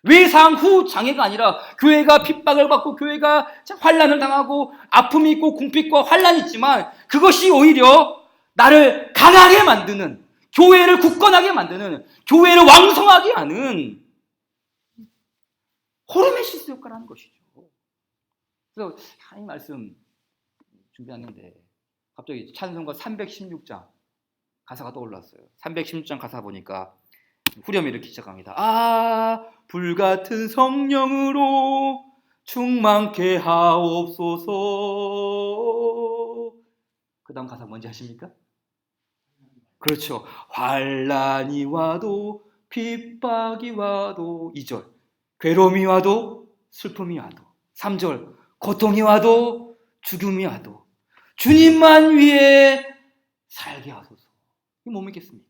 Speaker 1: 외상 후 장애가 아니라 교회가 핍박을 받고 교회가 환난을 당하고 아픔이 있고 궁핍과 환난이 있지만 그것이 오히려 나를 강하게 만드는, 교회를 굳건하게 만드는, 교회를 왕성하게 하는 호르메시스 효과라는 것이죠. 그래서 이 말씀 준비했는데 갑자기 찬송가 316장 가사가 떠올랐어요. 316장 가사 보니까 후렴이 이렇게 시작합니다. 아, 불같은 성령으로 충만케 하옵소서. 그 다음 가사 뭔지 아십니까? 그렇죠. 환난이 와도 핍박이 와도 2절 괴로움이 와도 슬픔이 와도 3절 고통이 와도 죽음이 와도 주님만 위해 살게 하소서. 이게 뭐 믿겠습니까?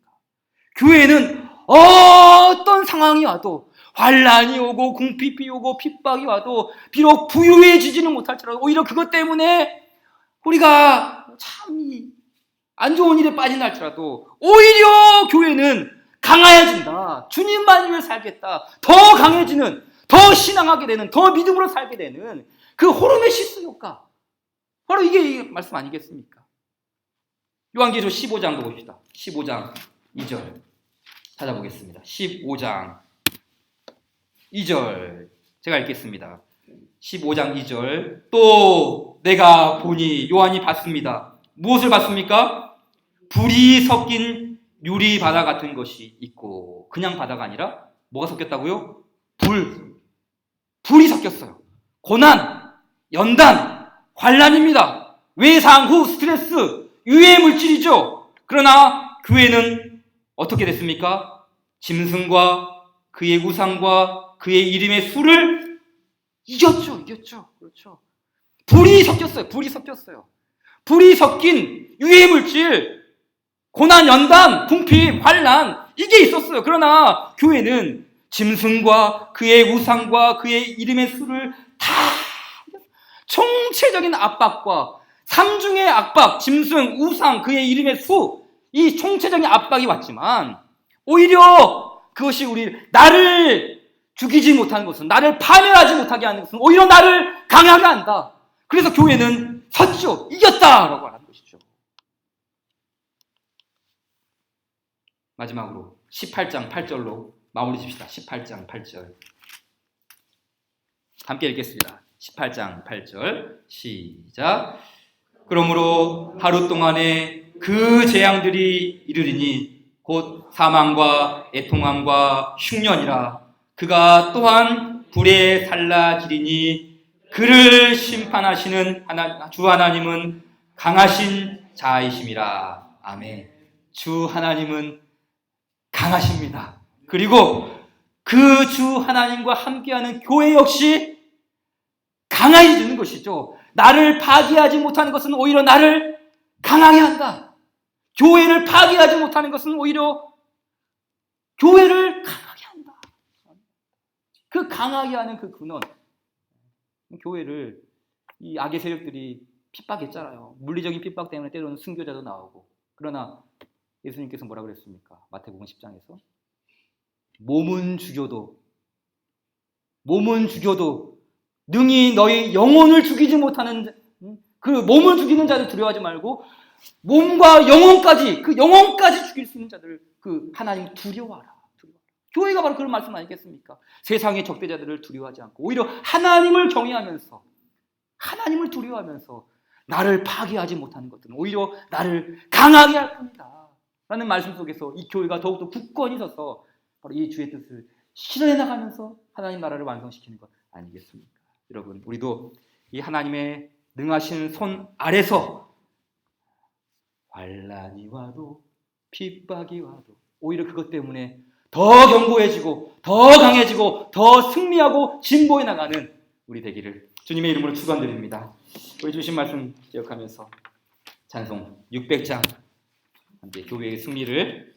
Speaker 1: 교회는 어떤 상황이 와도 환난이 오고 궁핍이 오고 핍박이 와도 비록 부유해지지는 못할지라도 오히려 그것 때문에 우리가 참 안 좋은 일에 빠진다 할지라도 오히려 교회는 강해진다. 주님만 위해 살겠다. 더 강해지는, 더 신앙하게 되는, 더 믿음으로 살게 되는 그 호르메시스 효과. 바로 이게 말씀 아니겠습니까? 요한계시록 15장도 봅시다. 15장 2절 찾아보겠습니다. 15장 2절 제가 읽겠습니다. 15장 2절 또 내가 보니 요한이 봤습니다. 무엇을 봤습니까? 불이 섞인 유리 바다 같은 것이 있고 그냥 바다가 아니라 뭐가 섞였다고요? 불이 섞였어요. 고난, 연단, 환난입니다. 외상 후 스트레스, 유해 물질이죠. 그러나 교회는 어떻게 됐습니까? 짐승과 그의 우상과 그의 이름의 수를 이겼죠. 그렇죠. 불이 섞였어요. 불이 섞인 유해 물질, 고난, 연단, 궁핍, 환난 이게 있었어요. 그러나 교회는 짐승과 그의 우상과 그의 이름의 수를 다 총체적인 압박과 삼중의 압박, 짐승, 우상, 그의 이름의 수, 이 총체적인 압박이 왔지만 오히려 그것이 나를 죽이지 못하는 것은, 나를 파멸하지 못하게 하는 것은 오히려 나를 강하게 한다. 그래서 교회는 섰죠. 이겼다라고 하는 것이죠. 마지막으로 18장 8절로 마무리 짓시다. 18장 8절 함께 읽겠습니다. 18장 8절 시작. 그러므로 하루 동안에 그 재앙들이 이르리니 곧 사망과 애통함과 흉년이라. 그가 또한 불에 살라지리니 그를 심판하시는 주 하나님은 강하신 자이심이라. 아멘. 주 하나님은 강하십니다. 그리고 그 주 하나님과 함께하는 교회 역시 강해지는 것이죠. 나를 파괴하지 못하는 것은 오히려 나를 강하게 한다. 교회를 파괴하지 못하는 것은 오히려 교회를 강하게 한다. 그 강하게 하는 그 근원. 교회를 이 악의 세력들이 핍박했잖아요. 물리적인 핍박 때문에 때로는 순교자도 나오고. 그러나 예수님께서 뭐라 그랬습니까? 마태복음 10장에서 몸은 죽여도 능히 너희 영혼을 죽이지 못하는 그 몸을 죽이는 자를 두려워하지 말고 몸과 영혼까지, 그 영혼까지 죽일 수 있는 자들을 그 하나님 두려워하라. 교회가 바로 그런 말씀 아니겠습니까? 세상의 적대자들을 두려워하지 않고 오히려 하나님을 경외하면서, 하나님을 두려워하면서 나를 파괴하지 못하는 것들은 오히려 나를 강하게 할 뿐이다 라는 말씀 속에서 이 교회가 더욱더 굳건히 서서 바로 이 주의 뜻을 실현해 나가면서 하나님 나라를 완성시키는 것 아니겠습니까? 여러분, 우리도 이 하나님의 능하신 손 아래서 환난이 와도 핍박이 와도 오히려 그것 때문에 더 견고해지고 더 강해지고 더 승리하고 진보해 나가는 우리 되기를 주님의 이름으로 축원드립니다. 우리 주신 말씀 기억하면서 찬송 600장 함께 교회의 승리를